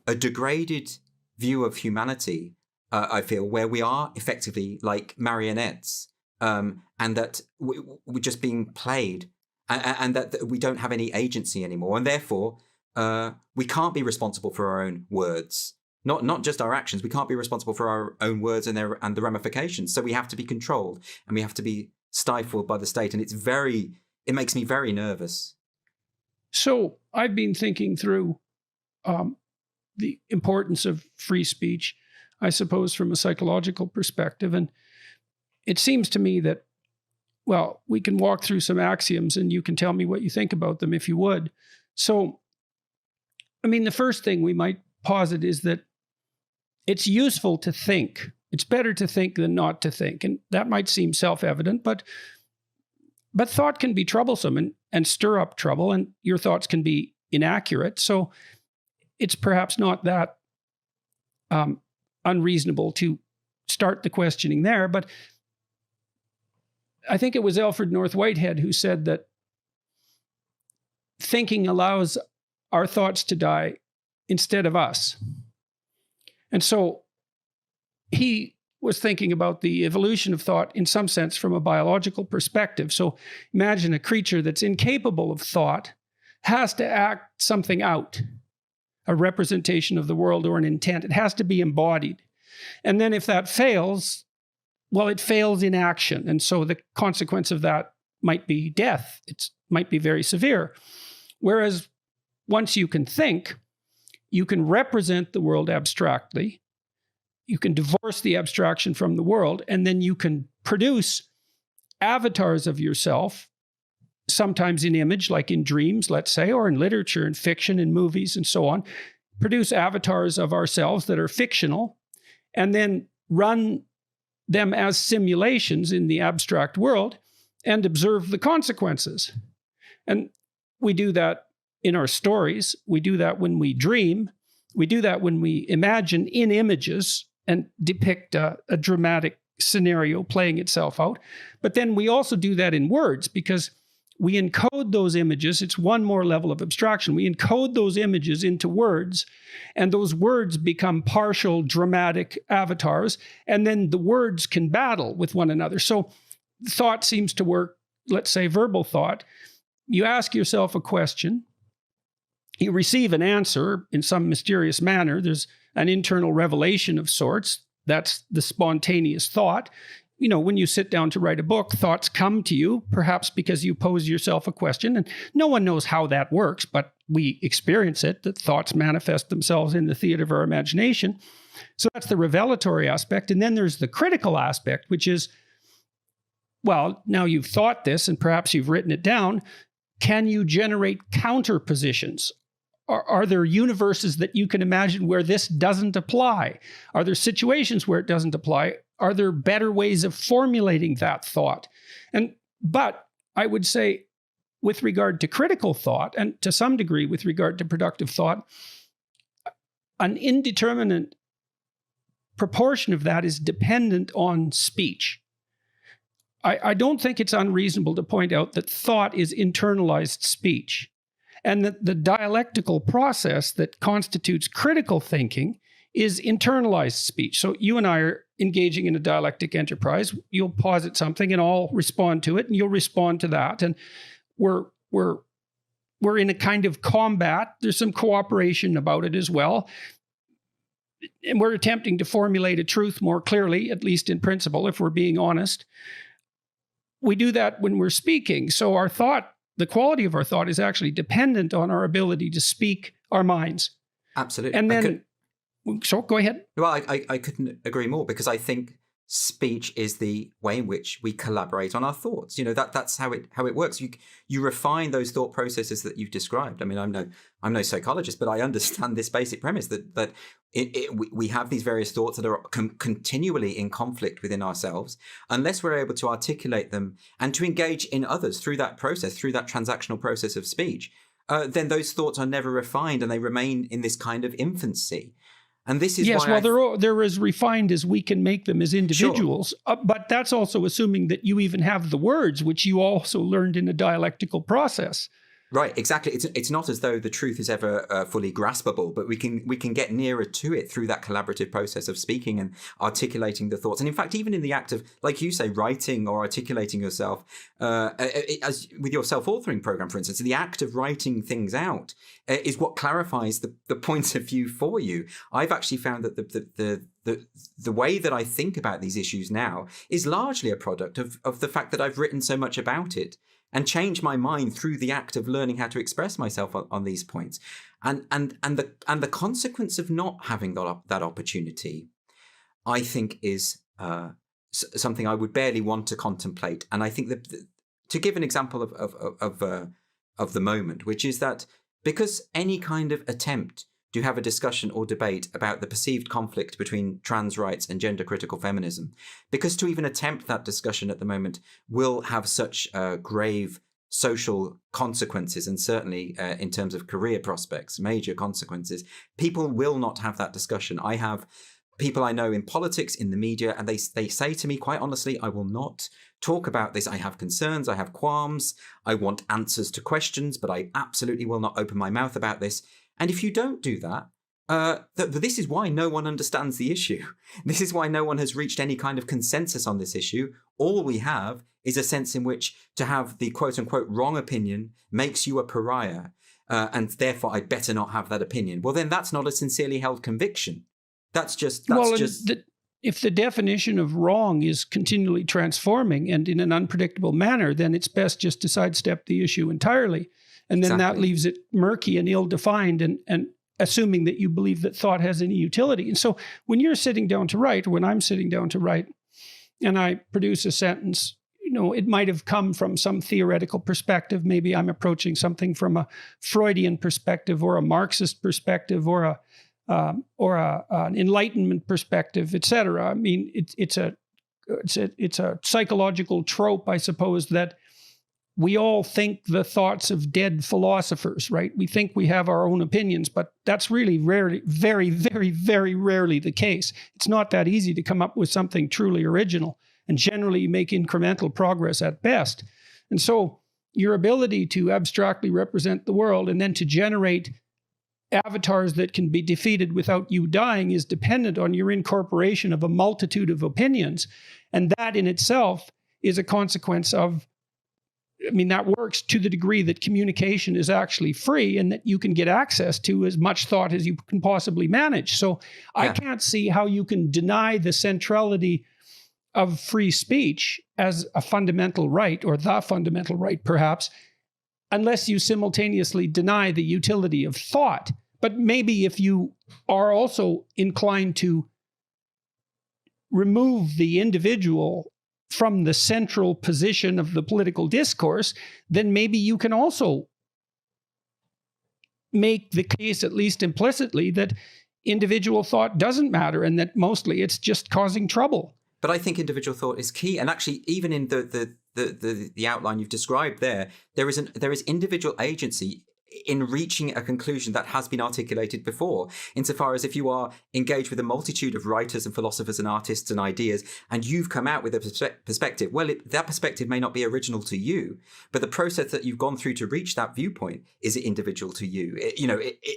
a degraded view of humanity, I feel, where we are effectively like marionettes, and that we're just being played, and that we don't have any agency anymore, and therefore we can't be responsible for our own words. Not just our actions. We can't be responsible for our own words and the ramifications. So we have to be controlled, and we have to be stifled by the state. And it makes me very nervous. So I've been thinking through the importance of free speech, I suppose, from a psychological perspective. And it seems to me that, well, we can walk through some axioms and you can tell me what you think about them if you would. So, I mean, the first thing we might posit is that it's useful to think. It's better to think than not to think. And that might seem self-evident, but thought can be troublesome and stir up trouble, and your thoughts can be inaccurate. So it's perhaps not that unreasonable to start the questioning there. But I think it was Alfred North Whitehead who said that thinking allows our thoughts to die instead of us. And so he was thinking about the evolution of thought in some sense from a biological perspective. So imagine a creature that's incapable of thought has to act something out, a representation of the world or an intent. It has to be embodied. And then if that fails, well, it fails in action. And so the consequence of that might be death. It might be very severe. Whereas once you can think, you can represent the world abstractly. You can divorce the abstraction from the world, and then you can produce avatars of yourself, sometimes in image, like in dreams, let's say, or in literature and fiction and movies and so on. Produce avatars of ourselves that are fictional, and then run them as simulations in the abstract world and observe the consequences. And we do that in our stories. We do that when we dream. We do that when we imagine in images and depict a dramatic scenario playing itself out. But then we also do that in words, because we encode those images. It's one more level of abstraction. We encode those images into words, and those words become partial dramatic avatars, and then the words can battle with one another. So thought seems to work, let's say verbal thought. You ask yourself a question, you receive an answer in some mysterious manner. There's an internal revelation of sorts. That's the spontaneous thought. You know, when you sit down to write a book, thoughts come to you, perhaps because you pose yourself a question, and no one knows how that works, but we experience it, that thoughts manifest themselves in the theater of our imagination. So that's the revelatory aspect. And then there's the critical aspect, which is, well, now you've thought this and perhaps you've written it down. Can you generate counterpositions? Are there universes that you can imagine where this doesn't apply? Are there situations where it doesn't apply? Are there better ways of formulating that thought? But I would say, with regard to critical thought, and to some degree with regard to productive thought, an indeterminate proportion of that is dependent on speech. I don't think it's unreasonable to point out that thought is internalized speech, and that the dialectical process that constitutes critical thinking is internalized speech. So you and I are engaging in a dialectic enterprise. You'll posit something and I'll respond to it, and you'll respond to that. And we're in a kind of combat. There's some cooperation about it as well. And we're attempting to formulate a truth more clearly, at least in principle, if we're being honest. We do that when we're speaking. So our thought, the quality of our thought, is actually dependent on our ability to speak our minds. Absolutely. And then, so go ahead. Well, I couldn't agree more, because I think speech is the way in which we collaborate on our thoughts. You know, that's how it works. You refine those thought processes that you've described. I mean, I'm no psychologist, but I understand this basic premise that we have these various thoughts that are continually in conflict within ourselves. Unless we're able to articulate them and to engage in others through that process, through that transactional process of speech, then those thoughts are never refined, and they remain in this kind of infancy. And this is why they're as refined as we can make them as individuals. Sure. But that's also assuming that you even have the words, which you also learned in a dialectical process. Right, exactly. It's not as though the truth is ever fully graspable, but we can get nearer to it through that collaborative process of speaking and articulating the thoughts. And in fact, even in the act of, like you say, writing or articulating yourself, as with your self-authoring program, for instance, the act of writing things out is what clarifies the point of view for you. I've actually found that the way that I think about these issues now is largely a product of the fact that I've written so much about it and change my mind through the act of learning how to express myself on these points, and the consequence of not having that opportunity, I think, is something I would barely want to contemplate. And I think that to give an example of the moment, which is that because any kind of attempt to have a discussion or debate about the perceived conflict between trans rights and gender critical feminism, because to even attempt that discussion at the moment will have such grave social consequences, and certainly in terms of career prospects, major consequences, people will not have that discussion. I have people I know in politics, in the media, and they say to me quite honestly, I will not talk about this. I have concerns, I have qualms, I want answers to questions, but I absolutely will not open my mouth about this. And if you don't do that, this is why no one understands the issue. This is why no one has reached any kind of consensus on this issue. All we have is a sense in which to have the quote-unquote wrong opinion makes you a pariah, and therefore I'd better not have that opinion. Well, then that's not a sincerely held conviction. If the definition of wrong is continually transforming and in an unpredictable manner, then it's best just to sidestep the issue entirely. And then that leaves it murky and ill-defined, and assuming that you believe that thought has any utility. And so when you're sitting down to write, or when I'm sitting down to write, and I produce a sentence, it might have come from some theoretical perspective. Maybe I'm approaching something from a Freudian perspective, or a Marxist perspective, or an Enlightenment perspective, etc. I mean, it's a psychological trope, I suppose, that we all think the thoughts of dead philosophers, right? We think we have our own opinions, but that's really rarely, very, very, very rarely the case. It's not that easy to come up with something truly original, and generally you make incremental progress at best. And so your ability to abstractly represent the world and then to generate avatars that can be defeated without you dying is dependent on your incorporation of a multitude of opinions. And that in itself is a consequence of, that works to the degree that communication is actually free and that you can get access to as much thought as you can possibly manage. So I can't see how you can deny the centrality of free speech as a fundamental right, or the fundamental right perhaps, unless you simultaneously deny the utility of thought. But maybe if you are also inclined to remove the individual from the central position of the political discourse, then maybe you can also make the case, at least implicitly, that individual thought doesn't matter and that mostly it's just causing trouble. But I think individual thought is key. And actually, even in the outline you've described there is individual agency in reaching a conclusion that has been articulated before, insofar as if you are engaged with a multitude of writers and philosophers and artists and ideas, and you've come out with a perspective, well, that perspective may not be original to you, but the process that you've gone through to reach that viewpoint is individual to you.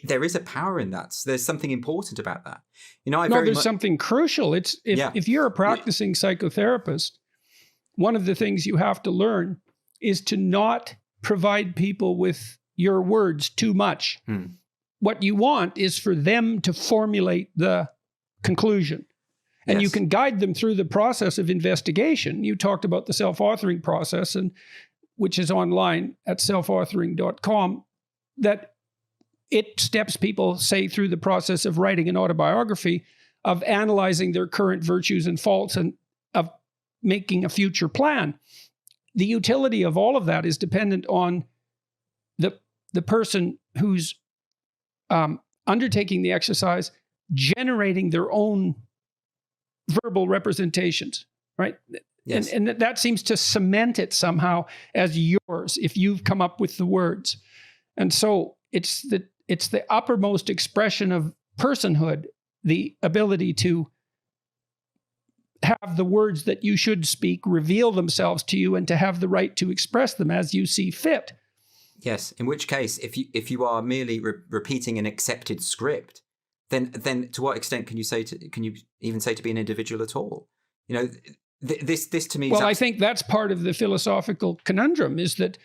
There is a power in that. There's something important about that. There's something crucial. If you're a practicing psychotherapist, one of the things you have to learn is to not provide people with your words too much. What you want is for them to formulate the conclusion. And you can guide them through the process of investigation. You talked about the self-authoring process, and which is online at selfauthoring.com, that it steps people, say, through the process of writing an autobiography, of analyzing their current virtues and faults, and of making a future plan. The utility of all of that is dependent on the person who's undertaking the exercise, generating their own verbal representations, right? Yes. And that seems to cement it somehow as yours if you've come up with the words. And so it's the uppermost expression of personhood, the ability to have the words that you should speak reveal themselves to you and to have the right to express them as you see fit. Yes. In which case, if you are merely repeating an accepted script, then to what extent can you even say to be an individual at all? You know, this to me. Well, I think that's part of the philosophical conundrum, is that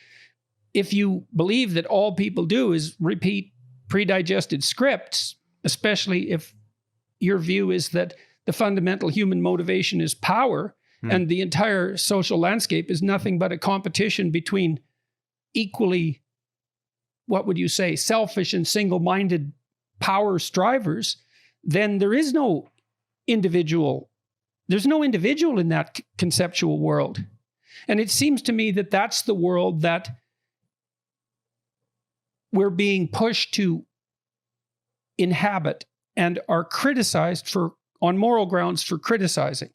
if you believe that all people do is repeat predigested scripts, especially if your view is that the fundamental human motivation is power, and the entire social landscape is nothing but a competition between equally, what would you say, selfish and single-minded power strivers, then there is no individual. There's no individual in that conceptual world. And it seems to me that that's the world that we're being pushed to inhabit and are criticized for, on moral grounds, for criticizing.